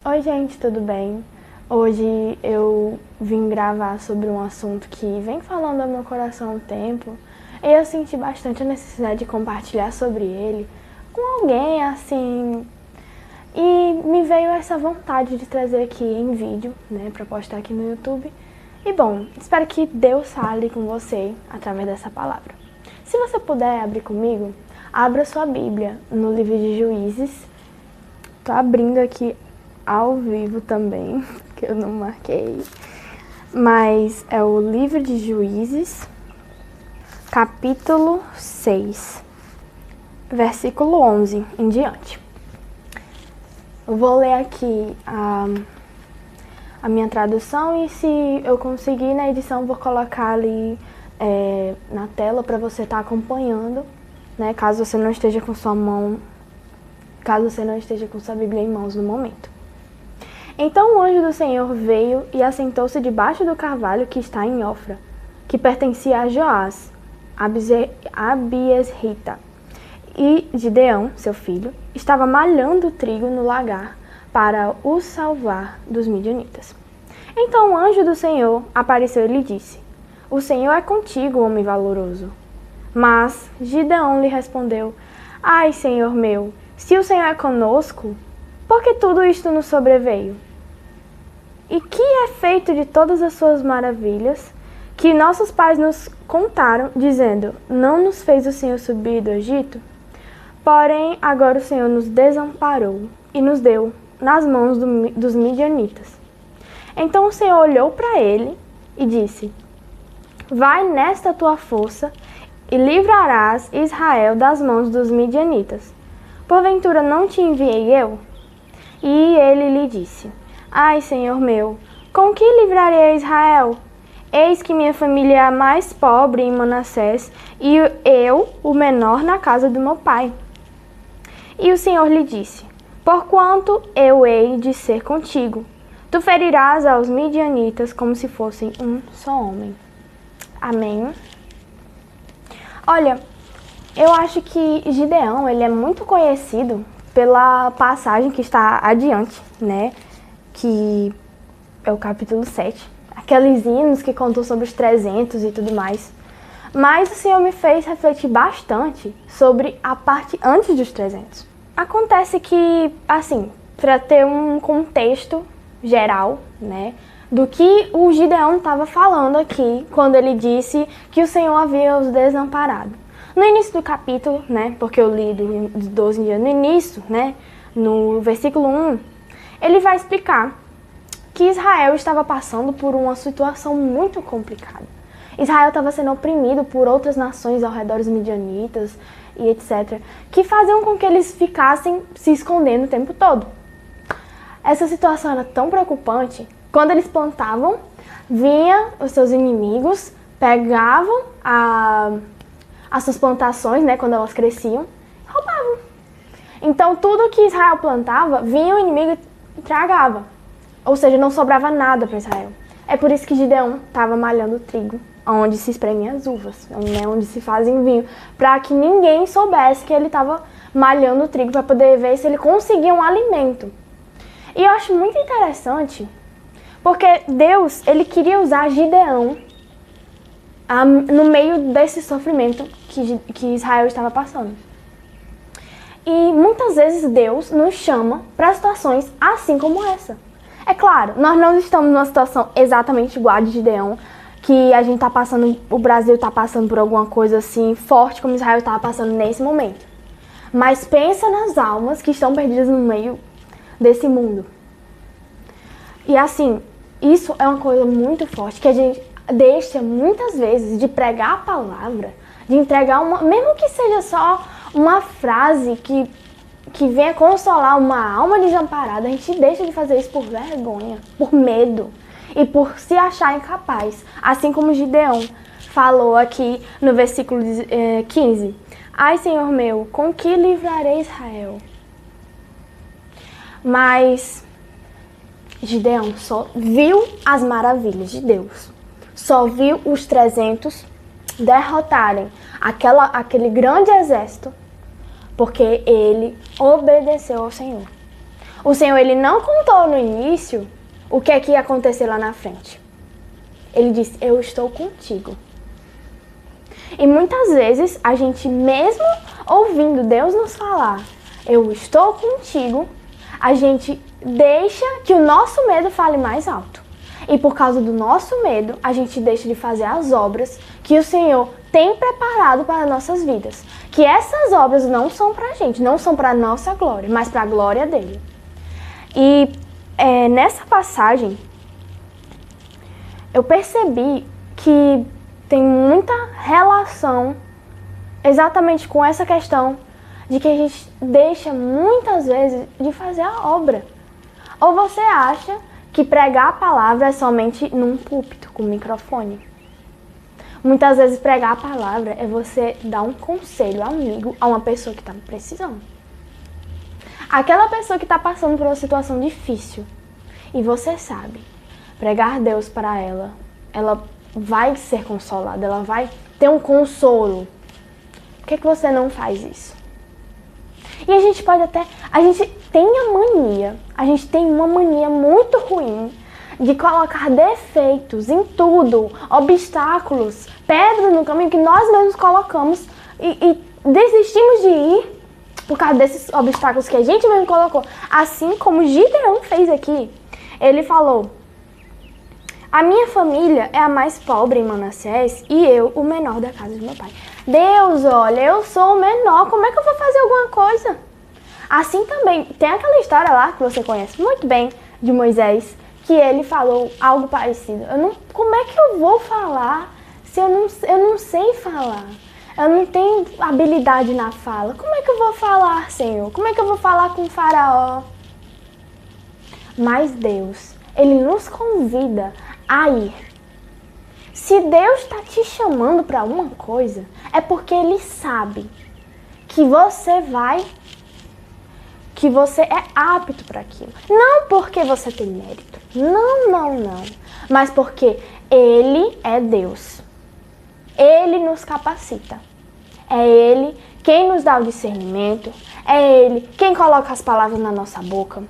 Oi gente, tudo bem? Hoje eu vim gravar sobre um assunto que vem falando ao meu coração há um tempo e eu senti bastante a necessidade de compartilhar sobre ele com alguém assim, e me veio essa vontade de trazer aqui em vídeo, né, para postar aqui no YouTube. E bom, espero que Deus fale com você através dessa palavra. Se você puder abrir comigo, abra sua Bíblia no livro de Juízes. Tô abrindo aqui ao vivo também, que eu não marquei, mas é o livro de Juízes, capítulo 6, versículo 11 em diante. Eu vou ler aqui a minha tradução e se eu conseguir na edição vou colocar ali na tela para você estar acompanhando, né, caso você não esteja com sua Bíblia em mãos no momento. Então o anjo do Senhor veio e assentou-se debaixo do carvalho que está em Ofra, que pertencia a Joás, Abiesrita. E Gideão, seu filho, estava malhando o trigo no lagar para o salvar dos midianitas. Então o anjo do Senhor apareceu e lhe disse: O Senhor é contigo, homem valoroso. Mas Gideão lhe respondeu: Ai, Senhor meu, se o Senhor é conosco, por que tudo isto nos sobreveio? E que é feito de todas as suas maravilhas, que nossos pais nos contaram, dizendo: Não nos fez o Senhor subir do Egito? Porém, agora o Senhor nos desamparou e nos deu nas mãos dos midianitas. Então o Senhor olhou para ele e disse: Vai nesta tua força e livrarás Israel das mãos dos midianitas. Porventura não te enviei eu? E ele lhe disse: Ai, Senhor meu, com que livrarei Israel? Eis que minha família é a mais pobre em Manassés, e eu, o menor, na casa do meu pai. E o Senhor lhe disse: Porquanto eu hei de ser contigo, tu ferirás aos midianitas como se fossem um só homem. Amém? Olha, eu acho que Gideão, ele é muito conhecido pela passagem que está adiante, né? Que é o capítulo 7. Aqueles hinos que contou sobre os 300 e tudo mais. Mas o Senhor me fez refletir bastante sobre a parte antes dos 300. Acontece que, assim, para ter um contexto geral, né? Do que o Gideão estava falando aqui, quando ele disse que o Senhor havia os desamparado. No início do capítulo, né, porque eu li de 12 dias no início, né, no versículo 1, ele vai explicar que Israel estava passando por uma situação muito complicada. Israel estava sendo oprimido por outras nações ao redor dos midianitas e etc., que faziam com que eles ficassem se escondendo o tempo todo. Essa situação era tão preocupante. Quando eles plantavam, vinha os seus inimigos, pegavam as suas plantações, né, quando elas cresciam, roubavam. Então, tudo que Israel plantava, vinha o inimigo e tragava. Ou seja, não sobrava nada para Israel. É por isso que Gideão estava malhando o trigo, onde se espremem as uvas, né, onde se fazem vinho, para que ninguém soubesse que ele estava malhando o trigo, para poder ver se ele conseguia um alimento. E eu acho muito interessante, porque Deus, ele queria usar Gideão no meio desse sofrimento que Israel estava passando. E muitas vezes Deus nos chama para situações assim como essa. É claro, nós não estamos numa situação exatamente igual a de Gideão, que a gente está passando, o Brasil está passando por alguma coisa assim forte como Israel estava passando nesse momento. Mas pensa nas almas que estão perdidas no meio desse mundo. E assim, isso é uma coisa muito forte, que a gente deixa muitas vezes de pregar a palavra, de entregar mesmo que seja só uma frase que venha consolar uma alma desamparada, a gente deixa de fazer isso por vergonha, por medo e por se achar incapaz. Assim como Gideão falou aqui no versículo 15. Ai, Senhor meu, com que livrarei Israel? Mas Gideão só viu as maravilhas de Deus. Só viu os 300 derrotarem aquele grande exército, porque ele obedeceu ao Senhor. O Senhor, Ele não contou no início o que é que ia acontecer lá na frente. Ele disse, eu estou contigo. E muitas vezes, a gente mesmo ouvindo Deus nos falar, eu estou contigo, a gente deixa que o nosso medo fale mais alto. E por causa do nosso medo, a gente deixa de fazer as obras que o Senhor tem preparado para nossas vidas. Que essas obras não são para a gente, não são para a nossa glória, mas para a glória dele. E nessa passagem, eu percebi que tem muita relação exatamente com essa questão de que a gente deixa muitas vezes de fazer a obra. Ou você acha que pregar a palavra é somente num púlpito com microfone? Muitas vezes pregar a palavra é você dar um conselho amigo a uma pessoa que está precisando. Aquela pessoa que está passando por uma situação difícil e você sabe, pregar Deus para ela vai ser consolada, ela vai ter um consolo. Por que você não faz isso? E a gente tem uma mania muito ruim de colocar defeitos em tudo, obstáculos, pedras no caminho que nós mesmos colocamos e desistimos de ir por causa desses obstáculos que a gente mesmo colocou. Assim como Gideão fez aqui, ele falou, a minha família é a mais pobre em Manassés e eu o menor da casa de meu pai. Deus, olha, eu sou o menor, como é que eu vou fazer alguma coisa? Assim também, tem aquela história lá que você conhece muito bem, de Moisés, que ele falou algo parecido. Como é que eu vou falar se eu não sei falar? Eu não tenho habilidade na fala. Como é que eu vou falar, Senhor? Como é que eu vou falar com o faraó? Mas Deus, Ele nos convida a ir. Se Deus está te chamando para uma coisa, é porque Ele sabe que você é apto para aquilo. Não porque você tem mérito. Não. Mas porque Ele é Deus. Ele nos capacita. É Ele quem nos dá o discernimento. É Ele quem coloca as palavras na nossa boca.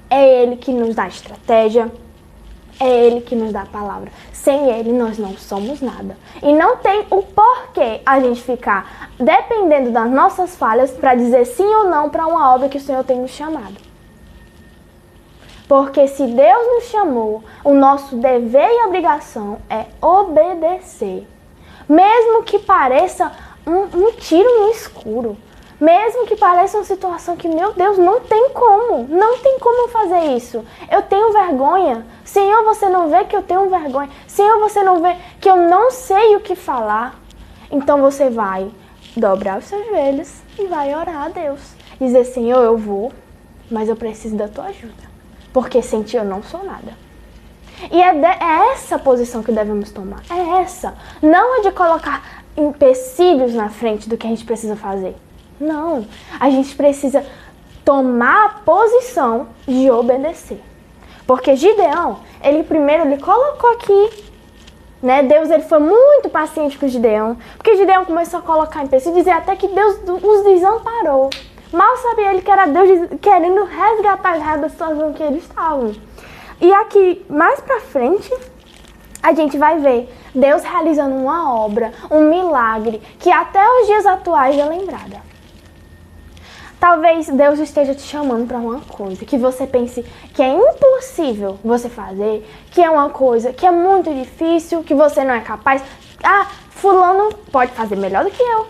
É Ele que nos dá a estratégia. É Ele que nos dá a palavra. Sem Ele, nós não somos nada. E não tem o porquê a gente ficar dependendo das nossas falhas para dizer sim ou não para uma obra que o Senhor tem nos chamado. Porque se Deus nos chamou, o nosso dever e obrigação é obedecer. Mesmo que pareça um tiro no escuro. Mesmo que pareça uma situação que, meu Deus, não tem como fazer isso. Eu tenho vergonha. Senhor, você não vê que eu tenho vergonha. Senhor, você não vê que eu não sei o que falar. Então você vai dobrar os seus joelhos e vai orar a Deus. Dizer, Senhor, eu vou, mas eu preciso da tua ajuda. Porque sem ti eu não sou nada. E é essa posição que devemos tomar. É essa. Não é de colocar empecilhos na frente do que a gente precisa fazer. Não, a gente precisa tomar a posição de obedecer. Porque Gideão, ele colocou aqui, né? Deus, ele foi muito paciente com Gideão. Porque Gideão começou a colocar empecilhos e dizer até que Deus os desamparou. Mal sabia ele que era Deus querendo resgatar Israel da situação que eles estavam. E aqui, mais pra frente, a gente vai ver Deus realizando uma obra, um milagre, que até os dias atuais é lembrada. Talvez Deus esteja te chamando para uma coisa que você pense que é impossível você fazer, que é uma coisa que é muito difícil, que você não é capaz. Fulano pode fazer melhor do que eu.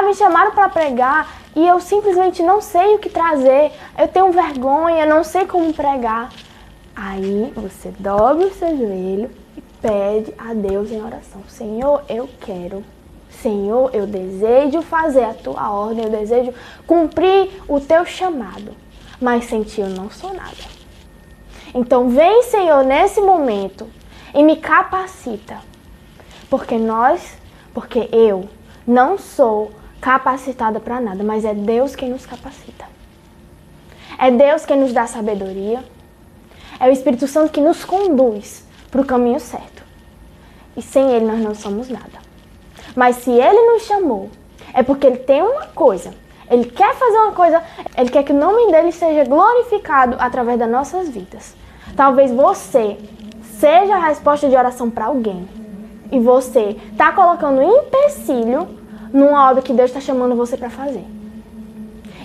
Me chamaram para pregar e eu simplesmente não sei o que trazer. Eu tenho vergonha, não sei como pregar. Aí você dobra o seu joelho e pede a Deus em oração. Senhor, eu quero. Senhor, eu desejo fazer a tua ordem, eu desejo cumprir o teu chamado. Mas sem ti eu não sou nada. Então vem, Senhor, nesse momento e me capacita. Porque eu não sou capacitada para nada, mas é Deus quem nos capacita. É Deus quem nos dá sabedoria. É o Espírito Santo que nos conduz para o caminho certo. E sem Ele nós não somos nada. Mas se Ele nos chamou, é porque Ele tem uma coisa. Ele quer fazer uma coisa, Ele quer que o nome dele seja glorificado através das nossas vidas. Talvez você seja a resposta de oração para alguém. E você está colocando um empecilho numa obra que Deus está chamando você para fazer.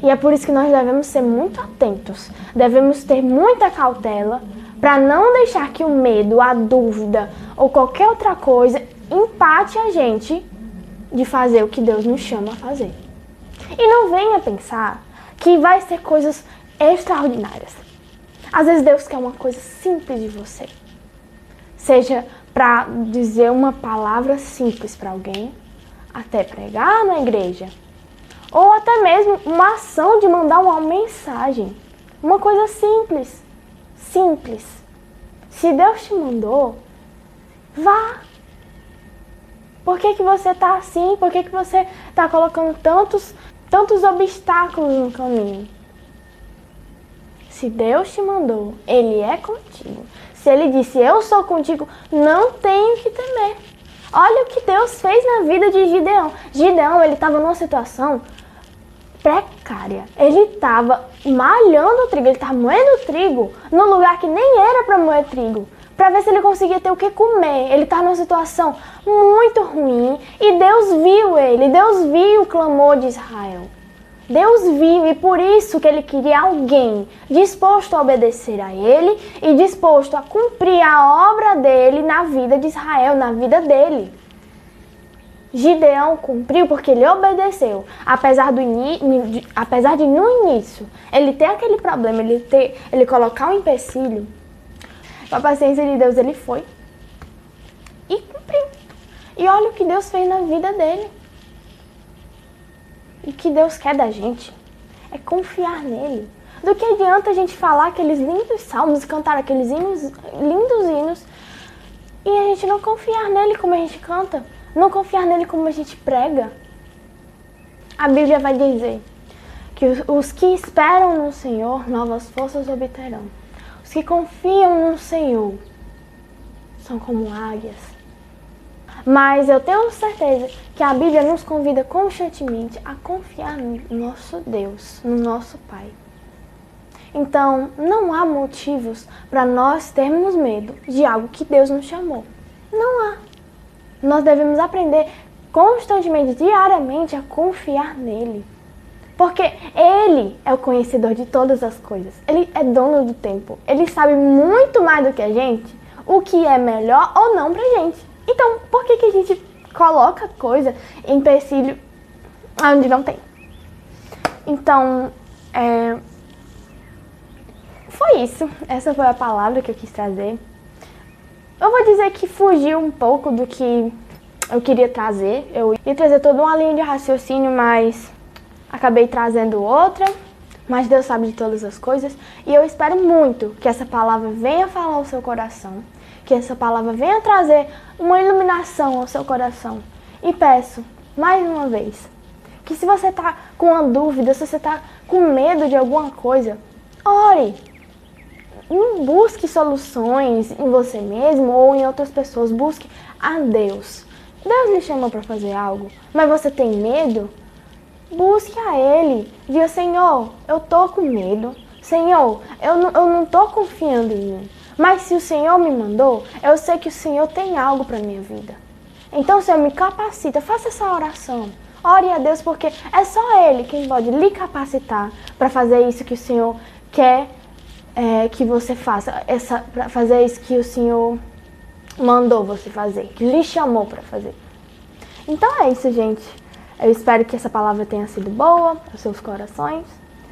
E é por isso que nós devemos ser muito atentos. Devemos ter muita cautela para não deixar que o medo, a dúvida ou qualquer outra coisa empate a gente de fazer o que Deus nos chama a fazer. E não venha pensar que vai ser coisas extraordinárias. Às vezes Deus quer uma coisa simples de você. Seja para dizer uma palavra simples para alguém, até pregar na igreja, ou até mesmo uma ação de mandar uma mensagem. Uma coisa simples. Simples. Se Deus te mandou, vá. Por que você está assim? Por que você está colocando tantos obstáculos no caminho? Se Deus te mandou, Ele é contigo. Se Ele disse, eu sou contigo, não tenho que temer. Olha o que Deus fez na vida de Gideão. Gideão, ele estava numa situação precária. Ele estava malhando o trigo, ele estava moendo o trigo num lugar que nem era para moer trigo, para ver se ele conseguia ter o que comer. Ele estava numa situação muito ruim e Deus viu ele, Deus viu o clamor de Israel. Deus viu e por isso que ele queria alguém disposto a obedecer a ele e disposto a cumprir a obra dele na vida de Israel, na vida dele. Gideão cumpriu porque ele obedeceu, apesar de no início ele ter aquele problema, ele colocar um empecilho. Com a paciência de Deus ele foi e cumpriu. E olha o que Deus fez na vida dele. E o que Deus quer da gente é confiar nele. Do que adianta a gente falar aqueles lindos salmos, cantar aqueles lindos hinos, e a gente não confiar nele como a gente canta, não confiar nele como a gente prega. A Bíblia vai dizer que os que esperam no Senhor, novas forças obterão. Os que confiam no Senhor são como águias. Mas eu tenho certeza que a Bíblia nos convida constantemente a confiar no nosso Deus, no nosso Pai. Então, não há motivos para nós termos medo de algo que Deus nos chamou. Não há. Nós devemos aprender constantemente, diariamente, a confiar nele. Porque Ele é o conhecedor de todas as coisas. Ele é dono do tempo. Ele sabe muito mais do que a gente o que é melhor ou não pra gente. Então, por que a gente coloca coisa, empecilho, onde não tem? Então, foi isso. Essa foi a palavra que eu quis trazer. Eu vou dizer que fugiu um pouco do que eu queria trazer. Eu ia trazer toda uma linha de raciocínio, mas acabei trazendo outra. Mas Deus sabe de todas as coisas. E eu espero muito que essa palavra venha falar ao seu coração. Que essa palavra venha trazer uma iluminação ao seu coração. E peço, mais uma vez, que se você está com uma dúvida, se você está com medo de alguma coisa, ore. Não busque soluções em você mesmo ou em outras pessoas. Busque a Deus. Deus lhe chamou para fazer algo, mas você tem medo? Busque a Ele. Diga, Senhor, eu estou com medo. Senhor, eu não estou confiando em mim. Mas se o Senhor me mandou, eu sei que o Senhor tem algo para a minha vida. Então, Senhor, me capacita, faça essa oração. Ore a Deus, porque é só Ele quem pode lhe capacitar para fazer isso que o Senhor quer que você faça. Para fazer isso que o Senhor mandou você fazer, que lhe chamou para fazer. Então é isso, gente. Eu espero que essa palavra tenha sido boa para os seus corações.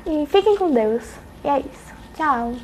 E fiquem com Deus. E é isso. Tchau.